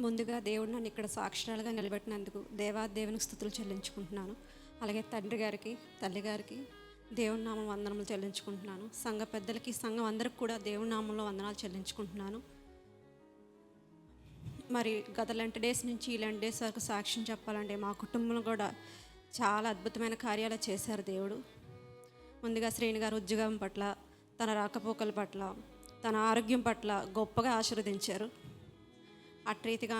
ముందుగా దేవుడు నన్ను ఇక్కడ సాక్షరాలుగా నిలబెట్టినందుకు దేవునికి స్తుతులు చెల్లించుకుంటున్నాను. అలాగే తండ్రి గారికి, తల్లి గారికి దేవుని నామం వందనములు చెల్లించుకుంటున్నాను. సంఘ పెద్దలకి, సంఘం అందరికి కూడా దేవుని నామంలో వందనాలు చెల్లించుకుంటున్నాను. మరి గత 11 డేస్ నుంచి ఈ 11 డేస్ వరకు సాక్ష్యం చెప్పాలంటే మా కుటుంబంలో కూడా చాలా అద్భుతమైన కార్యాలు చేశారు దేవుడు. ముందుగా శ్రేణి గారు ఉద్యోగం పట్ల, తన రాకపోకల పట్ల, తన ఆరోగ్యం పట్ల గొప్పగా ఆశీర్వదించారు. అట్రీతిగా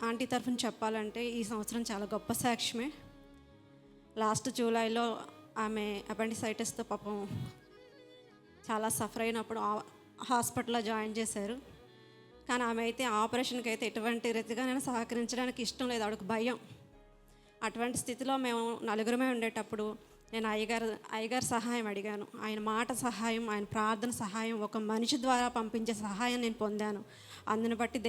ఆంటీ తరఫున చెప్పాలంటే ఈ సంవత్సరం చాలా గొప్ప సాక్ష్యమే. లాస్ట్ జూలైలో ఆమె అపెండిసైటిస్తో పాపం చాలా సఫర్ అయినప్పుడు హాస్పిటల్లో జాయిన్ చేశారు. కానీ ఆమె అయితే ఆపరేషన్కి అయితే ఎటువంటి రీతిగా నేను సహకరించడానికి ఇష్టం లేదు, ఆవిడకు భయం. అటువంటి స్థితిలో మేము నలుగురమే ఉండేటప్పుడు నేను అయ్యగారు సహాయం అడిగాను. ఆయన మాట సహాయం, ఆయన ప్రార్థన సహాయం, ఒక మనిషి ద్వారా పంపించే సహాయం నేను పొందాను. అందుని బట్టి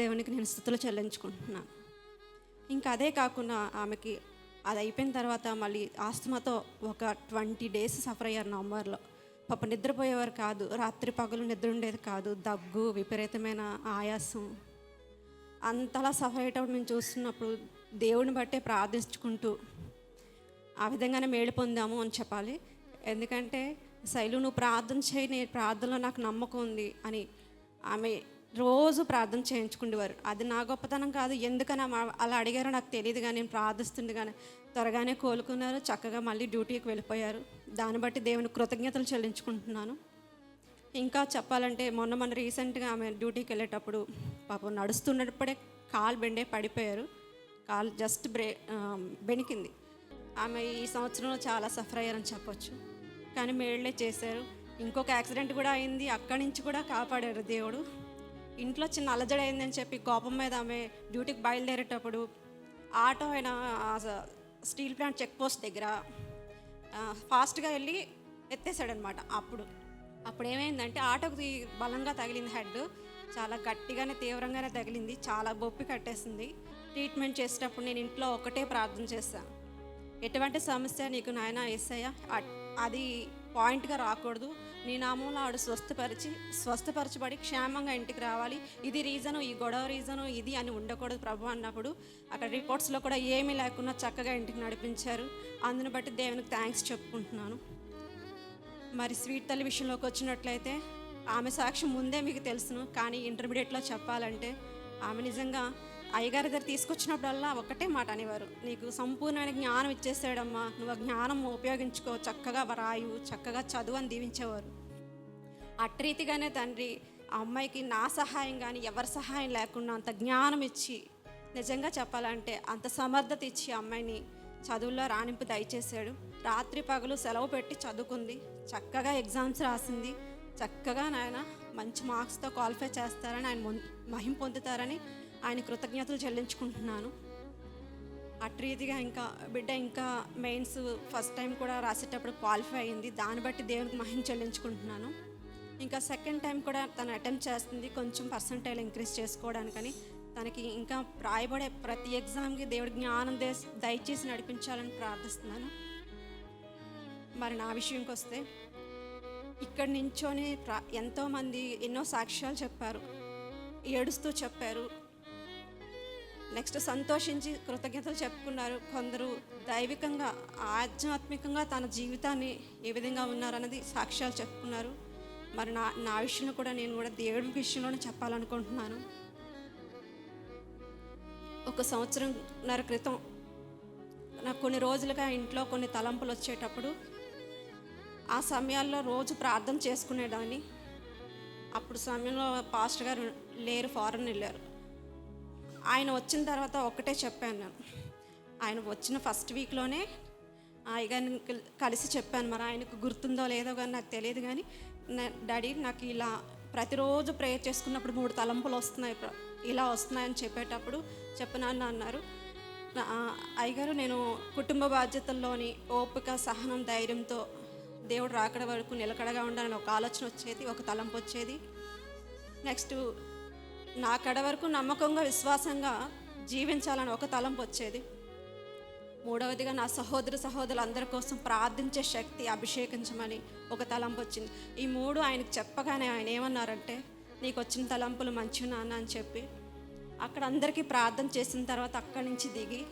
దేవునికి నేను స్తుతులు చెల్లించుకుంటున్నాను. ఇంకా అదే కాకుండా ఆమెకి అది అయిపోయిన తర్వాత మళ్ళీ ఆస్తమాతో ఒక 20 డేస్ సఫర్ అయ్యారు. నవంబర్లో పాప నిద్రపోయేవారు కాదు, రాత్రి పగలు నిద్ర ఉండేది కాదు, దగ్గు, విపరీతమైన ఆయాసం, అంతలా సఫర్ అయ్యేటప్పుడు మేము చూస్తున్నప్పుడు దేవుని బట్టే ప్రార్థించుకుంటూ ఆ విధంగానే మేలు పొందాము అని చెప్పాలి. ఎందుకంటే శైలు నువ్వు ప్రార్థన చేయి, నేను ప్రార్థనలో నాకు నమ్మకం ఉంది అని ఆమె రోజు ప్రార్థన చేయించుకునేవారు. అది నా గొప్పతనం కాదు, ఎందుకని అలా అడిగారో నాకు తెలియదు, కానీ నేను ప్రార్థిస్తుంది కానీ త్వరగానే కోలుకున్నారు, చక్కగా మళ్ళీ డ్యూటీకి వెళ్ళిపోయారు. దాన్ని బట్టి దేవుని కృతజ్ఞతలు చెల్లించుకుంటున్నాను. ఇంకా చెప్పాలంటే మొన్న రీసెంట్గా ఆమె డ్యూటీకి వెళ్ళేటప్పుడు పాపం నడుస్తున్నప్పుడే కాలు బెండే పడిపోయారు. కాలు జస్ట్ బెనికింది. ఆమె ఈ సంవత్సరంలో చాలా సఫర్ అయ్యారని చెప్పొచ్చు, కానీ మేళ్ళే చేశారు. ఇంకొక యాక్సిడెంట్ కూడా అయింది, అక్కడి నుంచి కూడా కాపాడారు దేవుడు. ఇంట్లో చిన్న అలజడి అయిందని చెప్పి కోపం మీద ఆమె డ్యూటీకి బయలుదేరేటప్పుడు ఆటో అయినా స్టీల్ ప్లాంట్ చెక్ పోస్ట్ దగ్గర ఫాస్ట్గా వెళ్ళి ఎత్తేసాడనమాట. అప్పుడు ఏమైందంటే ఆటోకి బలంగా తగిలింది, హెడ్ చాలా గట్టిగానే తీవ్రంగానే తగిలింది, చాలా బొప్పి కట్టేసింది. ట్రీట్మెంట్ చేసేటప్పుడు నేను ఇంట్లో ఒకటే ప్రార్థన చేశాను, ఎటువంటి సమస్య నీకు నాయన యేసయ్య అది పాయింట్గా రాకూడదు, నీ నామంలో ఆవిడ స్వస్థపరచబడి క్షేమంగా ఇంటికి రావాలి, ఇది రీజను, ఈ గొడవ రీజను ఇది అని ఉండకూడదు ప్రభు అన్నప్పుడు అక్కడ రిపోర్ట్స్లో కూడా ఏమీ లేకుండా చక్కగా ఇంటికి నడిపించారు. అందుని బట్టి దేవునికి థ్యాంక్స్ చెప్పుకుంటున్నాను. మరి స్వీట్ తల్లి విషయంలోకి వచ్చినట్లయితే ఆమె సాక్ష్యం ముందే మీకు తెలుసును, కానీ ఇంటర్మీడియట్లో చెప్పాలంటే ఆమె నిజంగా అయ్యగారి దగ్గర తీసుకొచ్చినప్పుడల్లా ఒకటే మాట అనేవారు, నీకు సంపూర్ణమైన జ్ఞానం ఇచ్చేసాడమ్మా, నువ్వు ఆ జ్ఞానం ఉపయోగించుకో, చక్కగా రాయు, చక్కగా చదువు అని దీవించేవారు. అట్రీతిగానే తండ్రి ఆ అమ్మాయికి నా సహాయం కానీ ఎవరి సహాయం లేకుండా అంత జ్ఞానం ఇచ్చి, నిజంగా చెప్పాలంటే అంత సమర్థత ఇచ్చి అమ్మాయిని చదువుల్లో రాణింపు దయచేశాడు. రాత్రి పగలు సెలవు పెట్టి చదువుకుంది, చక్కగా ఎగ్జామ్స్ రాసింది, చక్కగా నాయన మంచి మార్క్స్తో క్వాలిఫై చేస్తారని, ఆయన మహిమ పొందుతారని ఆయన కృతజ్ఞతలు చెల్లించుకుంటున్నాను. అట్రీతిగా ఇంకా మెయిన్స్ ఫస్ట్ టైం కూడా రాసేటప్పుడు క్వాలిఫై అయింది, దాన్ని బట్టి దేవునికి మహిమ చెల్లించుకుంటున్నాను. ఇంకా సెకండ్ టైం కూడా తను అటెంప్ట్ చేస్తుంది, కొంచెం పర్సంటైల్ ఇంక్రీజ్ చేసుకోవడానికని. తనకి ఇంకా రాయబడే ప్రతి ఎగ్జామ్కి దేవుడి జ్ఞానం దయచేసి నడిపించాలని ప్రార్థిస్తున్నాను. మరి నా విషయంకి వస్తే ఇక్కడి నుంచోని ఎంతోమంది ఎన్నో సాక్ష్యాలు చెప్పారు, ఏడుస్తూ చెప్పారు, నెక్స్ట్ సంతోషించి కృతజ్ఞతలు చెప్పుకున్నారు. కొందరు దైవికంగా ఆధ్యాత్మికంగా తన జీవితాన్ని ఏ విధంగా ఉన్నారన్నది సాక్ష్యాలు చెప్పుకున్నారు. మరి నా విషయంలో కూడా నేను కూడా దేవుడి విషయంలోనే చెప్పాలనుకుంటున్నాను. ఒక సంవత్సరంన్నర క్రితం నాకు కొన్ని రోజులుగా ఇంట్లో కొన్ని తలంపులు వచ్చేటప్పుడు ఆ సమయాల్లో రోజు ప్రార్థన చేసుకునేదాన్ని. అప్పుడు సమయంలో పాస్టర్ గారు లేరు, ఫారెన్ వెళ్ళారు. ఆయన వచ్చిన తర్వాత ఒక్కటే చెప్పాను నేను. ఆయన వచ్చిన ఫస్ట్ వీక్లోనే అయ్యగారిని కలిసి చెప్పాను. మరి ఆయనకు గుర్తుందో లేదో కానీ నాకు తెలియదు, కానీ డాడీ నాకు ఇలా ప్రతిరోజు ప్రేయర్ చేసుకున్నప్పుడు 3 తలంపులు వస్తున్నాయి, ఇలా వస్తున్నాయని చెప్పేటప్పుడు చెప్పనాన్న అన్నారు. అయ్యగారు నేను కుటుంబ బాధ్యతల్లోని ఓపిక, సహనం, ధైర్యంతో దేవుడు రాకడ వరకు నిలకడగా ఉండాలని ఒక ఆలోచన వచ్చేది, ఒక తలంపు వచ్చేది. నెక్స్ట్ నా కడ వరకు నమ్మకంగా విశ్వాసంగా జీవించాలని ఒక తలంపు వచ్చేది. మూడవదిగా నా సహోదరులు అందరి కోసం ప్రార్థించే శక్తి అభిషేకించమని ఒక తలంపు వచ్చింది. ఈ 3 ఆయనకు చెప్పగానే ఆయన ఏమన్నారంటే నీకు వచ్చిన తలంపులు మంచివి నాన్న అని చెప్పి అక్కడ అందరికీ ప్రార్థన చేసిన తర్వాత అక్కడి నుంచి దిగి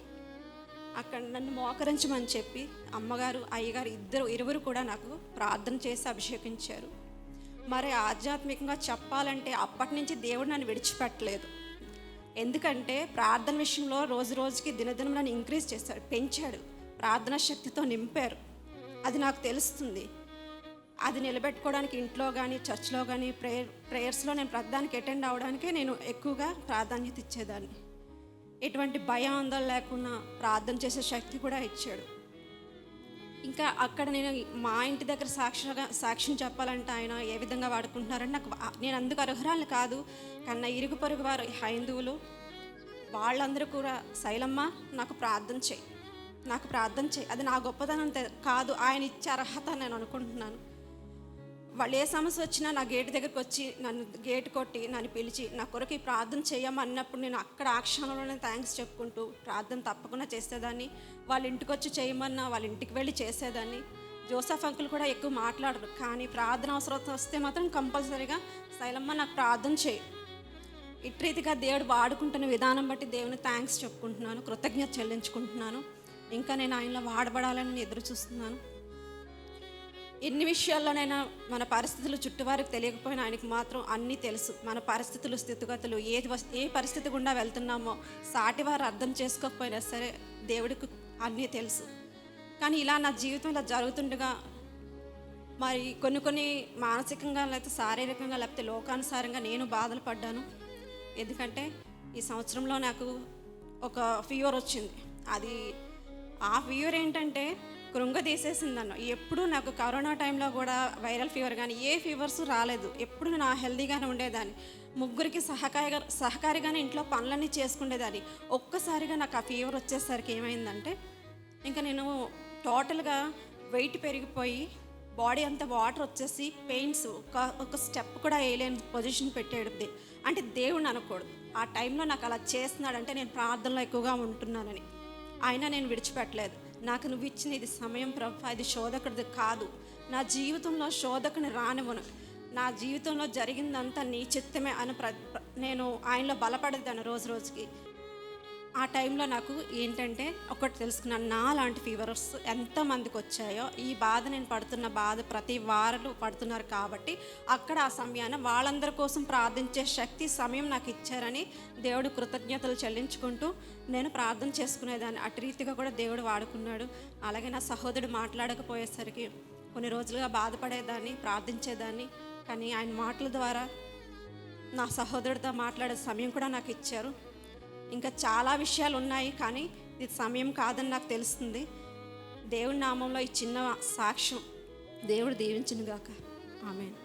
అక్కడ నన్ను మోకరించమని చెప్పి అమ్మగారు అయ్యగారు ఇరువురు కూడా నాకు ప్రార్థన చేసి అభిషేకించారు. మరి ఆధ్యాత్మికంగా చెప్పాలంటే అప్పటి నుంచి దేవుడు నన్ను విడిచిపెట్టలేదు. ఎందుకంటే ప్రార్థన విషయంలో రోజు రోజుకి దినదినం నన్ను ఇంక్రీజ్ చేశాడు, పెంచాడు, ప్రార్థన శక్తితో నింపారు. అది నాకు తెలుస్తుంది. అది నిలబెట్టుకోవడానికి ఇంట్లో కానీ చర్చ్లో కానీ ప్రేయర్స్లో నేను ప్రధానికి అటెండ్ అవ్వడానికే నేను ఎక్కువగా ప్రాధాన్యత ఇచ్చేదాన్ని. ఎటువంటి భయం ఆందోళన లేకుండా ప్రార్థన చేసే శక్తి కూడా ఇచ్చాడు. ఇంకా అక్కడ నేను మా ఇంటి దగ్గర సాక్ష్యం చెప్పాలంటే ఆయన ఏ విధంగా వాడుకుంటున్నారని నేను అందుకు అర్హురాలు కాదు. కన్నా ఇరుగు పొరుగు వారు హైందువులు వాళ్ళందరూ కూడా శైలమ్మ నాకు ప్రార్థన చేయి, నాకు ప్రార్థన చేయి, అది నా గొప్పతనం కాదు, ఆయన ఇచ్చే అర్హత నేను అనుకుంటున్నాను. వాళ్ళు ఏ సమస్య వచ్చినా నా గేటు దగ్గరికి వచ్చి నన్ను గేటు కొట్టి నన్ను పిలిచి నా కొరకు ఈ ప్రార్థన చేయమన్నప్పుడు నేను అక్కడ ఆ క్షణంలోనే థ్యాంక్స్ చెప్పుకుంటూ ప్రార్థన తప్పకుండా చేసేదాన్ని. వాళ్ళ ఇంటికి వచ్చి చేయమన్నా వాళ్ళ ఇంటికి వెళ్ళి చేసేదాన్ని. జోసఫ్ అంకుల్ కూడా ఎక్కువ మాట్లాడరు, కానీ ప్రార్థన అవసరం వస్తే మాత్రం కంపల్సరీగా శైలమ్మ నాకు ప్రార్థన చేయి. ఇటు రీతిగా దేవుడు వాడుకుంటున్న విధానం బట్టి దేవుని థ్యాంక్స్ చెప్పుకుంటున్నాను, కృతజ్ఞత చెల్లించుకుంటున్నాను. ఇంకా నేను ఆయనలో వాడబడాలని ఎదురు చూస్తున్నాను. ఎన్ని విషయాల్లోనైనా మన పరిస్థితులు చుట్టువారికి తెలియకపోయినా ఆయనకు మాత్రం అన్నీ తెలుసు. మన పరిస్థితులు స్థితిగతులు ఏ పరిస్థితి గుండా వెళ్తున్నామో సాటివారు అర్థం చేసుకోకపోయినా సరే దేవుడికి అన్నీ తెలుసు. కానీ ఇలా నా జీవితంలో జరుగుతుండగా మరి కొన్ని మానసికంగా లేకపోతే శారీరకంగా లేకపోతే లోకానుసారంగా నేను బాధలు పడ్డాను. ఎందుకంటే ఈ సంవత్సరంలో నాకు ఒక ఫీవర్ వచ్చింది. అది ఆ ఫీవర్ ఏంటంటే కృంగదీసేసింది అన్న. ఎప్పుడు నాకు కరోనా టైంలో కూడా వైరల్ ఫీవర్ కానీ ఏ ఫీవర్స్ రాలేదు. ఎప్పుడు నా హెల్దీగానే ఉండేదాన్ని, ముగ్గురికి సహకారిగానే ఇంట్లో పనులన్నీ చేసుకునేదాన్ని. ఒక్కసారిగా నాకు ఆ ఫీవర్ వచ్చేసరికి ఏమైందంటే ఇంకా నేను టోటల్గా వెయిట్ పెరిగిపోయి బాడీ అంతా వాటర్ వచ్చేసి పెయిన్స్ ఒక స్టెప్ కూడా వేయలేని పొజిషన్ పెట్టాడు. అంటే దేవుడిని అనకూడదు. ఆ టైంలో నాకు అలా చేస్తున్నాడంటే నేను ప్రార్థనలో ఎక్కువగా ఉంటున్నానని. అయినా నేను విడిచిపెట్టలేదు. నాకు నువ్వు ఇచ్చిన ఇది సమయం ప్రభు, ఇది శోధకుడిది కాదు. నా జీవితంలో శోధకుని రానివ్వను. నా జీవితంలో జరిగిందంతా నీ చిత్తమే అని నేను ఆయనలో బలపడేదాన్ని రోజు రోజుకి. ఆ టైంలో నాకు ఏంటంటే ఒకటి తెలుసుకున్నాను, నా లాంటి ఫీవర్స్ ఎంతమందికి వచ్చాయో ఈ బాధ నేను పడుతున్న బాధ ప్రతి వారు పడుతున్నారు. కాబట్టి అక్కడ ఆ సమయాన్ని వాళ్ళందరి కోసం ప్రార్థించే శక్తి సమయం నాకు ఇచ్చారని దేవుడు కృతజ్ఞతలు చెల్లించుకుంటూ నేను ప్రార్థన చేసుకునేదాన్ని. అటు రీతిగా కూడా దేవుడు వాడుకున్నాడు. అలాగే నా సహోదరుడు మాట్లాడకపోయేసరికి కొన్ని రోజులుగా బాధపడేదాన్ని, ప్రార్థించేదాన్ని. కానీ ఆయన మాటల ద్వారా నా సహోదరుడితో మాట్లాడే సమయం కూడా నాకు ఇచ్చారు. ఇంకా చాలా విషయాలు ఉన్నాయి, కానీ ఇది సమయం కాదని నాకు తెలుస్తుంది. దేవుని నామంలో ఈ చిన్న సాక్ష్యం దేవుడు దీవించును గాక. ఆమేన్.